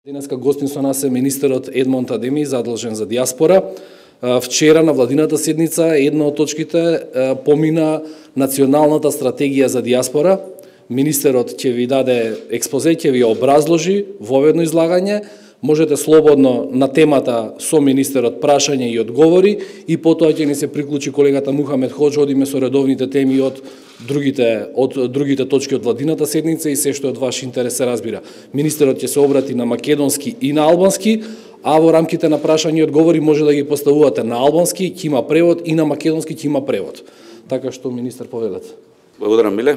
Денеска гостин со нас е министерот Едмонд Адеми, задолжен за диаспора. Вчера на владината седница една од точките помина националната стратегија за диаспора. Министерот ќе ви даде експозе, ќе ви образложи во едно излагање. Можете слободно на темата со министерот прашање и одговори и потоа ќе ни се приклучи колегата Мухамед Хоџа, одиме со редовните теми од другите точки од владината седница и се што од ваш интерес се разбира. Министерот ќе се обрати на македонски и на албански, а во рамките на прашање и одговори може да ги поставувате на албански, ќе има превод, и на македонски ќе има превод. Така што, министер, поведете. Благодарам, Миле.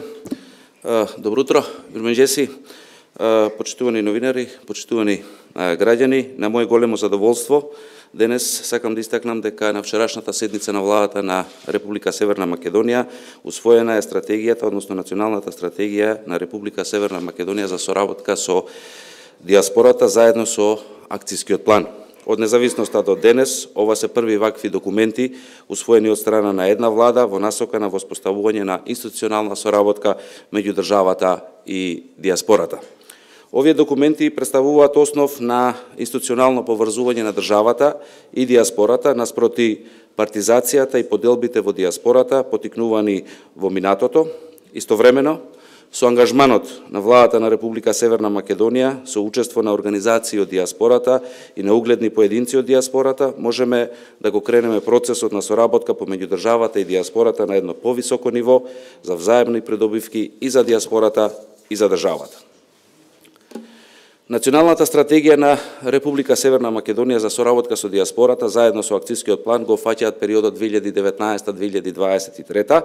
Добро утро, Ирменџеси, почитувани новинари, почитувани граѓани. На моje големо задоволство денес сакам да истакнам дека на вчерашната седница на владата на Република Северна Македонија усвоена е стратегијата, односно националната стратегија на Република Северна Македонија за соработка со диаспората заедно со акцијскиот план. Од независноста до денес, ова се први вакви документи усвоени од страна на една влада во насока на воспоставување на институционална соработка меѓу државата и диаспората. Овие документи представуваат основ на институционално поврзување на државата и диаспората наспроти партизацијата и поделбите во диаспората, потикнувани во минатото. Истовремено, со ангажманот на владата на Република Северна Македонија, со учество на организации од диаспората и на угледни поединци од диаспората, можеме да го кренеме процесот на соработка помеѓу државата и диаспората на едно повисоко ниво за взаемни придобивки и за диаспората и за државата. Националната стратегија на Република Северна Македонија за соработка со диаспората заедно со акцијскиот план го фаќаат периодот 2019-2023.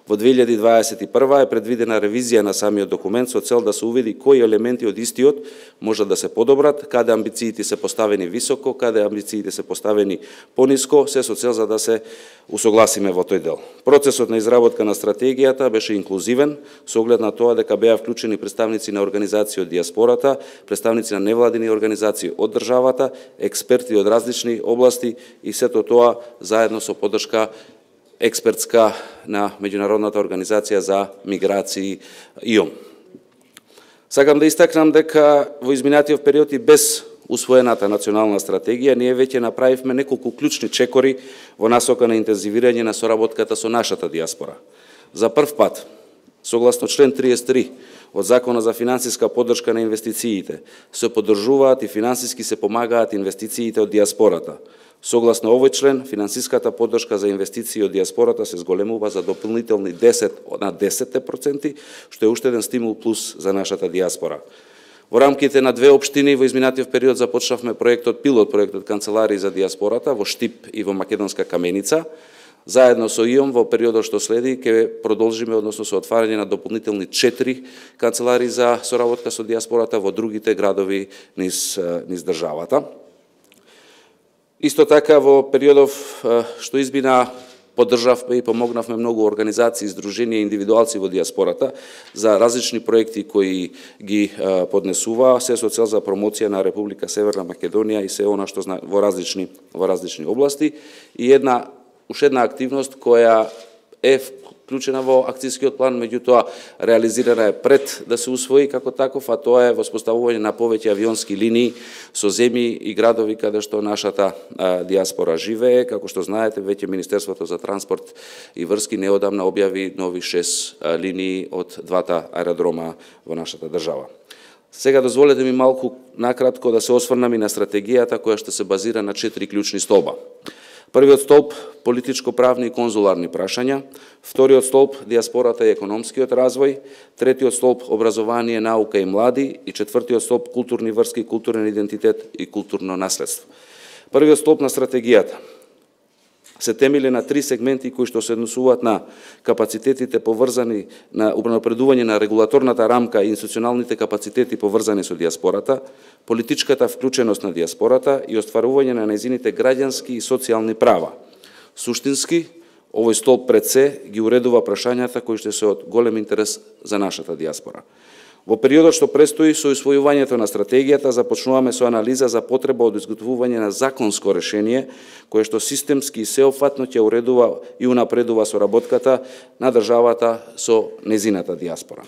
Во 2021 е предвидена ревизија на самиот документ со цел да се увиди кои елементи од истиот можат да се подобрат, каде амбициите се поставени високо, каде амбициите се поставени пониско, се со цел за да се усогласиме во тој дел. Процесот на изработка на стратегијата беше инклузивен, со оглед на тоа дека беа вклучени представници на организации од диаспората, представници на невладини организации од државата, експерти од различни области и сето тоа заедно со поддршка експертска на Меѓународната организација за миграции ИОМ. Сакам да истакнам дека во изминатиот период и без усвоената национална стратегија, ние веќе направивме неколку клучни чекори во насока на интензивирање на соработката со нашата диаспора. За прв пат, согласно член 33 од Закона за финансиска поддршка на инвестициите, се поддржуваат и финансиски се помагаат инвестициите од диаспората. Согласно овој член, финансиската поддршка за инвестиции од диаспората се зголемува за дополнителни 10 на 10%, што е уште еден стимул плюс за нашата диаспора. Во рамките на две општини во изминатиот период започнавме пилот проектот Канцеларии за диаспората во Штип и во Македонска Каменица. Заедно со ИОМ во периодот што следи ќе продолжиме, односно со отварање на дополнителни 4 канцеларии за соработка со диаспората во другите градови низ државата. Исто така во периодов што измина поддржавме и помогнавме многу организации, издруженија и индивидуалци во диаспората за различни проекти кои ги поднесуваа, се со цел за промоција на Република Северна Македонија и се она што во различни области. И уште една активност која е вклучена во акцијскиот план, меѓутоа реализирана е пред да се усвои како таков, а тоа е воспоставување на повеќе авионски линии со земји и градови каде што нашата диаспора живее. Како што знаете, веќе Министерството за транспорт и врски неодамна објави нови 6 линии од двата аеродрома во нашата држава. Сега дозволете ми малку накратко да се осврнам и на стратегијата која што се базира на 4 клучни столба. Првиот столб – политичко-правни и конзуларни прашања, вториот столб – диаспората и економскиот развој, третиот столб – образование, наука и млади и четвртиот столб – културни врски, културен идентитет и културно наследство. Првиот столб на стратегијата се темели на 3 сегменти кои што се однесуваат на капацитетите поврзани на унапредување на регулаторната рамка и институционалните капацитети поврзани со диаспората, политичката вклученост на диаспората и остварување на нејзините граѓански и социјални права. Суштински, овој столб пред се ги уредува прашањата кои што се од голем интерес за нашата диаспора. Во периодот што престои со усвојувањето на стратегијата, започнуваме со анализа за потреба од изготвување на законско решение, кое што системски и сеопфатно ќе уредува и унапредува соработката на државата со нејзината диаспора.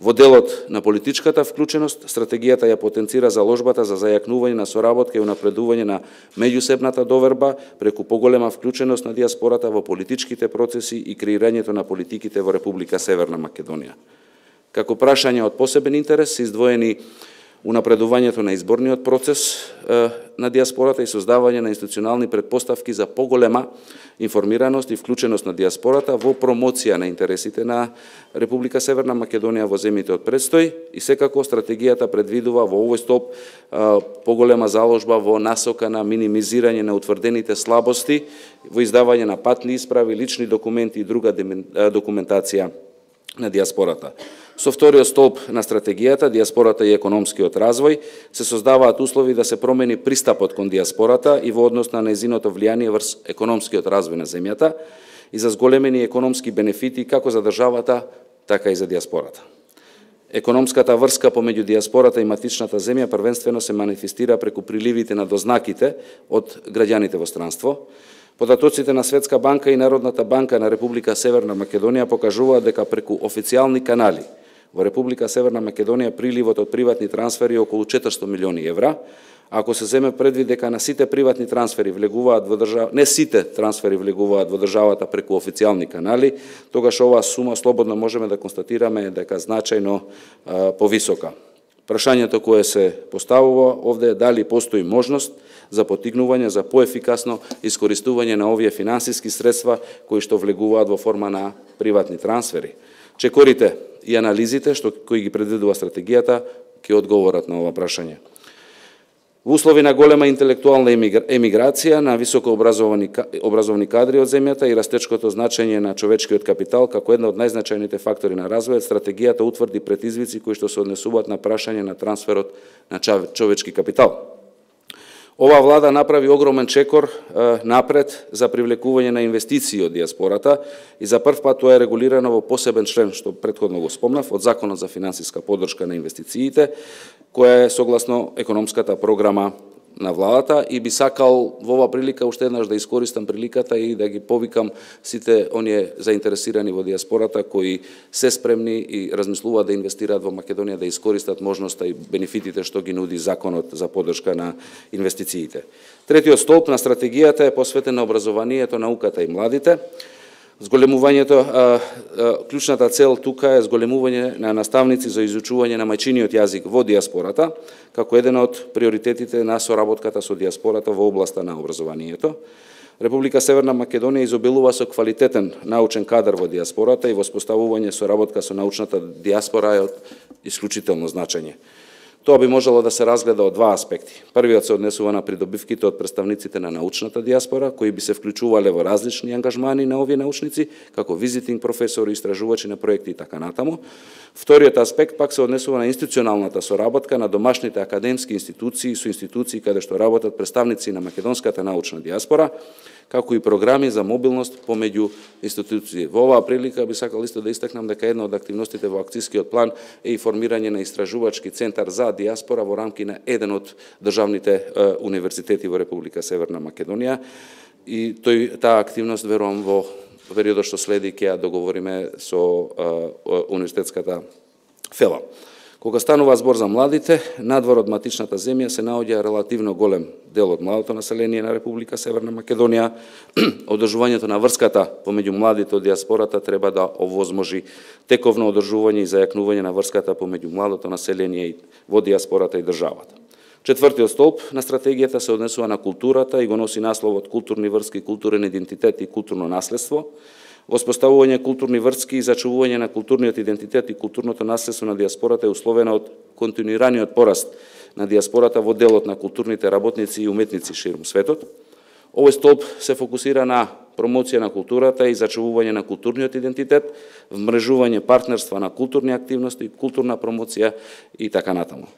Во делот на политичката вклученост, стратегијата ја потенцира заложбата за зајакнување на соработка и унапредување на меѓусебната доверба преку поголема вклученост на дијаспората во политичките процеси и креирањето на политиките во Република Северна Македонија. Како прашање од посебен интерес се издвоени унапредувањето на изборниот процес на дијаспората и создавање на институционални претпоставки за поголема информираност и вклученост на дијаспората во промоција на интересите на Република Северна Македонија во земјите од предстој и секако стратегијата предвидува во овој столб поголема заложба во насока на минимизирање на утврдените слабости во издавање на патни исправи, лични документи и друга документација на дијаспората. Со вториот столб на стратегијата, дијаспората и економскиот развој, се создаваат услови да се промени пристапот кон дијаспората и во однос на нејзиното влијание врз економскиот развој на земјата и за зголемени економски бенефити како за државата, така и за дијаспората. Економската врска помеѓу дијаспората и матичната земја првенствено се манифестира преку приливите на дознаките од граѓаните во странство. Податоците на Светска банка и Народната банка на Република Северна Македонија покажуваат дека преку официјални канали во Република Северна Македонија приливот од приватни трансфери е околу 400 милиони евра. Ако се земе предвид дека на сите приватни трансфери влегуваат во државата, не сите трансфери влегуваат во државата преку официјални канали, тогаш оваа сума слободно можеме да констатираме дека значајно повисока. Прашањето кое се поставува овде е дали постои можност за потигнување за поефикасно искористување на овие финансиски средства кои што влегуваат во форма на приватни трансфери. Чекорите и анализите кои ги предвидува стратегијата ќе одговорат на ова прашање. Во услови на голема интелектуална емиграција на високообразовани кадри од земјата и растечкото значење на човечкиот капитал како една од најзначајните фактори на развојот, стратегијата утврди предизвици кои што се однесуваат на прашање на трансферот на човечки капитал. Оваа влада направи огромен чекор напред за привлекување на инвестиции од дијаспората и за прв пат тоа е регулирано во посебен член, што претходно го спомнав, од Законот за финансиска поддршка на инвестициите, која е согласно економската програма на владата и би сакал во оваа прилика уште еднаш да искористам приликата и да ги повикам сите оние заинтересирани во дијаспората кои се спремни и размислуваат да инвестираат во Македонија да искористат можноста и бенефитите што ги нуди Законот за поддршка на инвестициите. Третиот столб на стратегијата е посветен на образованието, науката и младите. Зголемувањето, клучната цел тука е зголемување на наставници за изучување на мајчиниот јазик во дијаспората, како еден од приоритетите на соработката со дијаспората во областа на образованието. Република Северна Македонија изобилува со квалитетен научен кадар во дијаспората и воспоставување соработка со научната дијаспора е од исклучително значење. Тоа би можело да се разгледа од два аспекти. Првиот се однесува на придобивките од представниците на научната дијаспора, кои би се вклучувале во различни ангажмани на овие научници, како визитинг професори, истражувачи на проекти и така натаму. Вториот аспект пак се однесува на институционалната соработка на домашните академски институции со институции каде што работат представници на македонската научна дијаспора, како и програми за мобилност помеѓу институции. Во оваа прилика би сакал исто да истакнам дека една од активностите во акцијскиот план е и формирање на истражувачки центар за дијаспора во рамки на еден од државните универзитети во Република Северна Македонија и таа активност верувам во периодот што следи ќе ја договориме со универзитетската фела. Кога станува збор за младите, надвор од матичната земја се наоѓа релативно голем дел од младото население на Република Северна Македонија. Одржувањето на врската помеѓу младите од дијаспората треба да овозможи тековно одржување и зајакнување на врската помеѓу младото население во дијаспората и државата. Четвртиот столб на стратегијата се однесува на културата и го носи насловот културни врски, културен идентитет и културно наследство. Воспоставување културни врски и зачувување на културниот идентитет и културното наследство на дијаспората е условено од континуираниот пораст на дијаспората во делот на културните работници и уметници ширум светот. Овој столб се фокусира на промоција на културата и зачувување на културниот идентитет, вмрежување партнерства на културни активности, културна промоција и така натаму.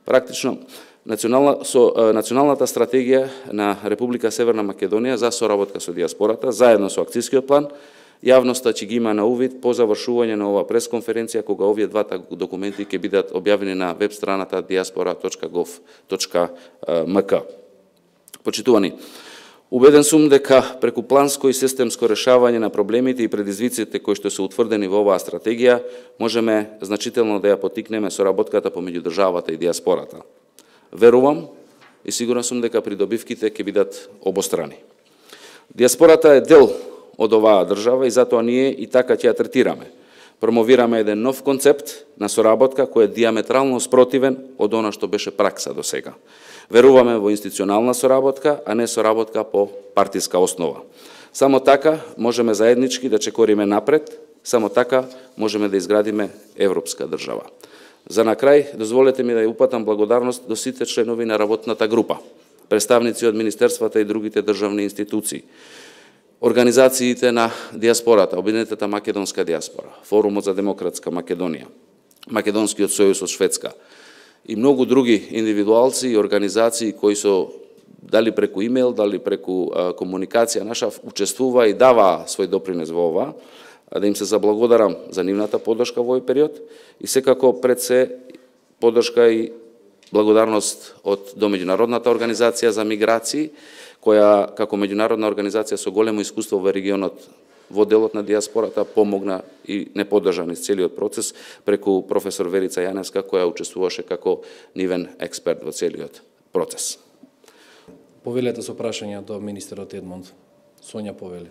Практично, националната стратегија на Република Северна Македонија за соработка со дијаспората, заедно со акцијскиот план, јавноста ќе ги има на увид по завршување на оваа пресконференција, кога овие двата документи ќе бидат објавени на веб страната diaspora.gov.mk. Почитувани, Убеден сум дека преку планско и системско решавање на проблемите и предизвиците кои што се утврдени во оваа стратегија, можеме значително да ја потикнеме соработката помеѓу државата и диаспората. Верувам и сигурен сум дека придобивките ќе бидат обострани. Диаспората е дел од оваа држава и затоа ние и така ќе ја третираме. Промовираме еден нов концепт на соработка кој е диаметрално спротивен од она што беше пракса до сега. Веруваме во институционална соработка, а не соработка по партиска основа. Само така можеме заеднички да чекориме напред, само така можеме да изградиме европска држава. За на крај, дозволете ми да ја упатам благодарност до сите членови на работната група, представници од министерствата и другите државни институции, организациите на диаспората, Обединетата македонска диаспора, Форумот за демократска Македонија, Македонскиот сојуз од Шведска и многу други индивидуалци и организации кои со дали преку имейл, дали преку комуникација наша учествува и дава свој допринес во ова, да им се заблагодарам за нивната поддршка во овој период и секако пред се поддршка и благодарност до Меѓународната организација за миграции, која како меѓународна организација со големо искуство во регионот во делот на диаспората помогна и не поддржа низ целиот процес преку професор Верица Јаневска, која учествуваше како нивен експерт во целиот процес. Повелете со прашања до министерот Едмонд. Сонја повели.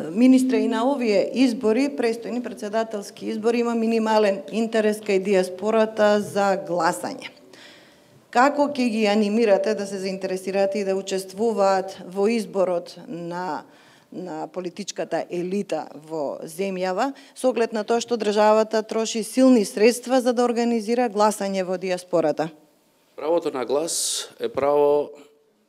Министре, и на овие избори, престојни председателски избори, има минимален интерес кај диаспората за гласање. Како ќе ги анимирате да се заинтересирате и да учествуваат во изборот на политичката елита во земјава, со оглед на тоа што државата троши силни средства за да организира гласање во диаспората? Правото на глас е право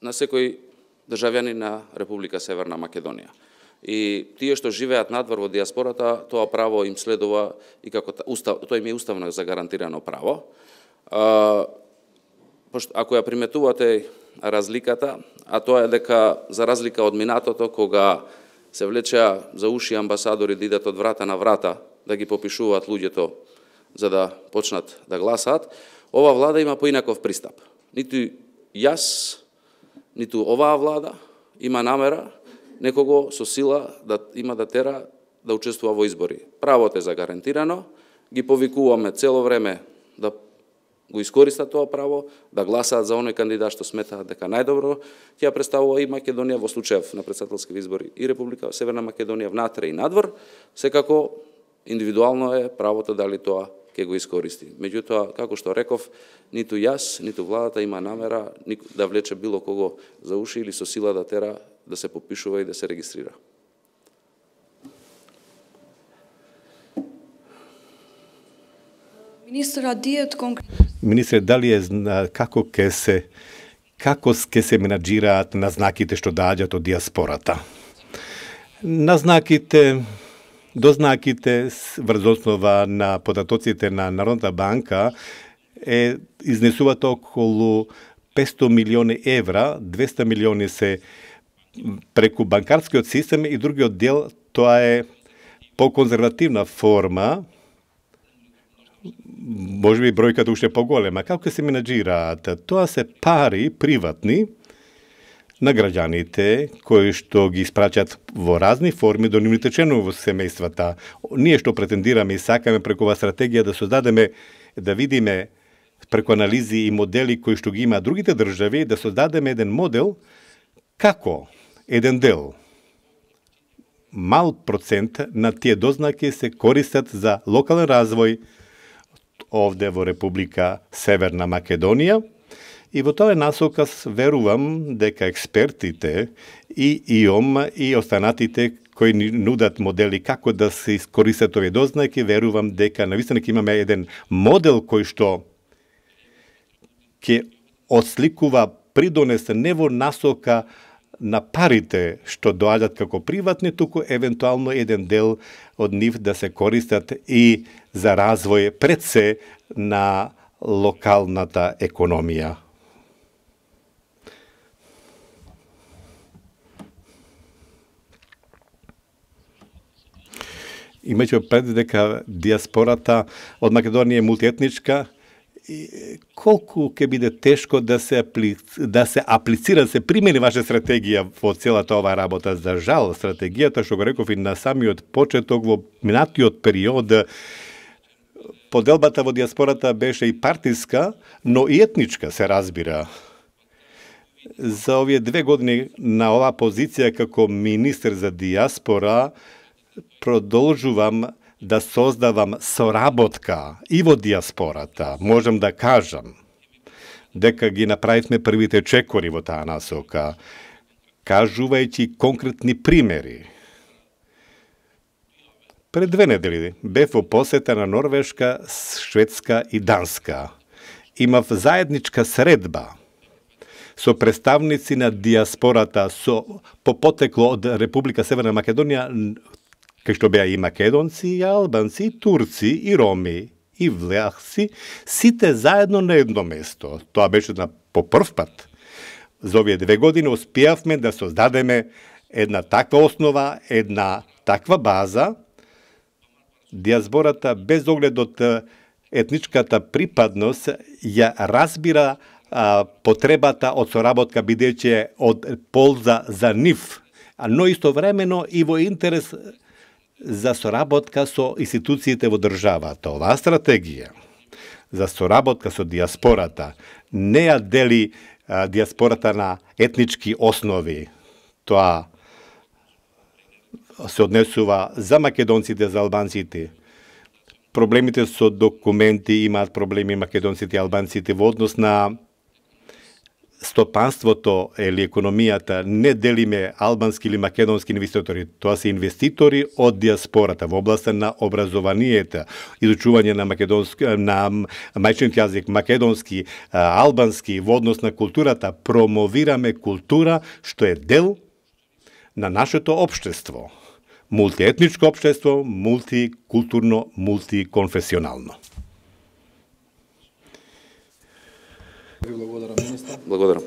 на секој државјанин на Република Северна Македонија. И тие што живеат надвор во диаспората, тоа право им следува и како тоа им е уставно загарантирано право. Ако ја приметувате разликата, а тоа е дека за разлика од минатото кога се влечеа за уши амбасадори да идат од врата на врата да ги попишуваат луѓето за да почнат да гласаат, ова влада има поинаков пристап. Ниту јас, ниту оваа влада има намера некого со сила да има да тера да учествува во избори. Правото е загарантирано, ги повикуваме цело време да го искористат тоа право, да гласаат за оној кандидат што сметаат дека најдобро ќе ја представува и Македонија во случајов на претседателски избори и Република Северна Македонија внатре и надвор, секако индивидуално е правото дали тоа ќе го искористи. Меѓутоа, како што реков, ниту јас, ниту владата има намера да влече било кого за уши или со сила да тера да се попишува и да се регистрира. Министре, дали е како ќе се менаџираат назнаките што доаѓаат од диаспората? Назнаките, дознаките врз основа на податоците на Народната банка изнесуваат околу 500 милиони евра, 200 милиони се преку банкарскиот систем и другиот дел тоа е по-конзервативна форма, можеби бројката уште поголема. Како се менаџираат? Тоа се пари приватни на граѓаните кои што ги испраќаат во разни форми до нивните членови во семејствата. Ние што претендираме и сакаме преку оваа стратегија да создадеме, да видиме преку анализи и модели кои што ги има другите држави, да создадеме еден модел како еден дел, мал процент на тие дознаки се користат за локален развој овде во Република Северна Македонија. И во тоа насока верувам дека експертите и ИОМ и останатите кои ни нудат модели како да се искористат овие дознаки, верувам дека навистина ќе имаме еден модел кој што ќе отсликува придонес не во насока на парите што доаѓаат како приватни, туку евентуално еден дел од нив да се користат и за развој пред се на локалната економија. Имајќи пред дека диаспората од Македонија е мултиетничка колку ќе биде тешко да се аплицира, се примени ваша стратегија во целата оваа работа. За жал, стратегијата, што го реков и на самиот почеток, во минатиот период, поделбата во диаспората беше и партиска, но и етничка, се разбира. За овие 2 години на оваа позиција како министер за диаспора продолжувам да создавам соработка и во диаспората. Можам да кажам дека ги направивме првите чекори во таа насока, кажувајќи конкретни примери. Пред 2 недели бев во посета на Норвешка, Шведска и Данска. Имав заедничка средба со представници на диаспората по потекло од Република Северна Македонија, кај што беа и македонци, и албанци, и турци, и роми, и влахци, сите заедно на едно место. Тоа беше по прв пат. За овие 2 години успеавме да создадеме една таква основа, една таква база. Диаспората, без оглед од етничката припадност, ја разбира потребата од соработка, бидејќи од полза за нив, но истовремено и во интерес за соработка со институциите во државата. Оваа стратегија за соработка со диаспората не ја дели диаспората на етнички основи. Тоа се однесува за македонците, за албанците. Проблемите со документи, имаат проблеми македонците и албанците во однос на стопанството или економијата. Не делиме албански или македонски инвеститори. Тоа се инвеститори од диаспората во областа на образованието, изучување на мајчниот јазик, македонски, албански, во однос на културата. Промовираме култура што е дел на нашето општество. Мултиетничко општество, мултикултурно, мултиконфесионално. Благодарам, министар. Благодарам.